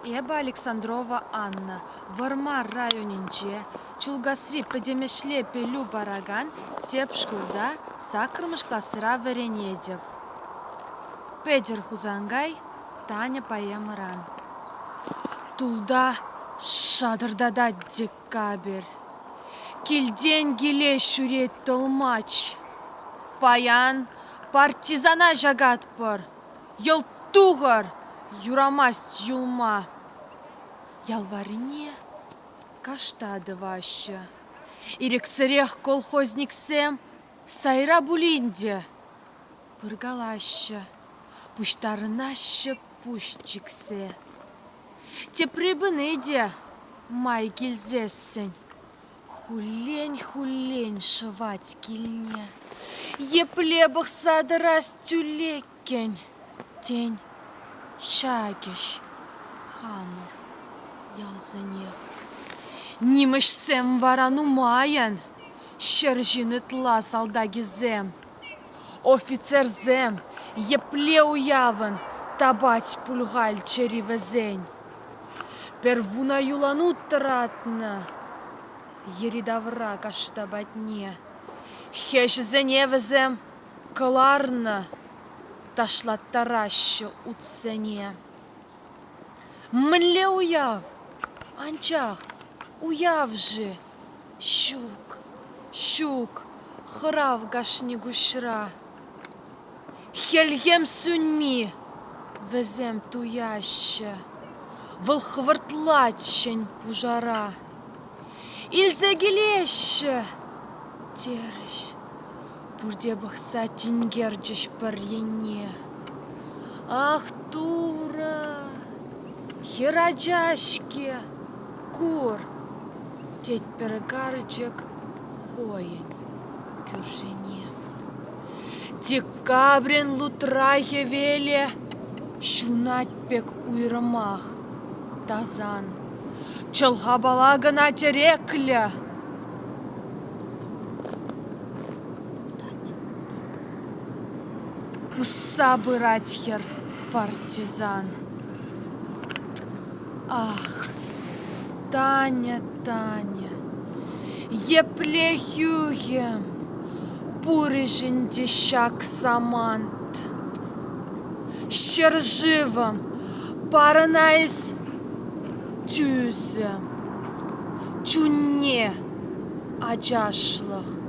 Эба Александрова Анна, Вармар районинче, Чулгасри подемешле пелю бараган, теп шкулда, сакрмыш классыра веренедеп. Педер хузангай, Таня поемыран. Тулда шадырдада декабрь. Килден гиле шурет толмач. Паян партизана жагат пор. Йылтуғыр, юрамасть юлма. Ялварине каштады ваща. Ирексірех колхозниксем сайра булинде. Пыргалаща, пуштарынаще пущиксе. Те прибыныде май килзессень. Хулень шывать кильне. Еплебах садырас тюлекень. Тень шагиш хамыр ялзыне. Нимышсем варану маян. Щержины тла салдагизем. Офицерзем епле уявын табать пульгаль черивезень. Первуна юлану тратна. Еридавра каштабатне. Хешзене везем каларна. Ташла тараща у цене. Мле уяв, анчах, уяв же. Щук, храв гашни гушра. Хельгем суньми, везем туяща. Волхвартлачень пужара. Ильзагилеще, терещ. Бурде бахса тингерджиш парьене. Ах, тура, хераджашке, кур, теть перегарджик, хоень, кюржене. Декабрин лутрахе веле, щунать пек уйрамах, тазан. Чалхабалага на терекля. Пуса быратьер партизан. Ах, Таня, еплехюгем, пурыжин дещак самант. Щерживом, паранайс тюзем, чунне, аджашлах.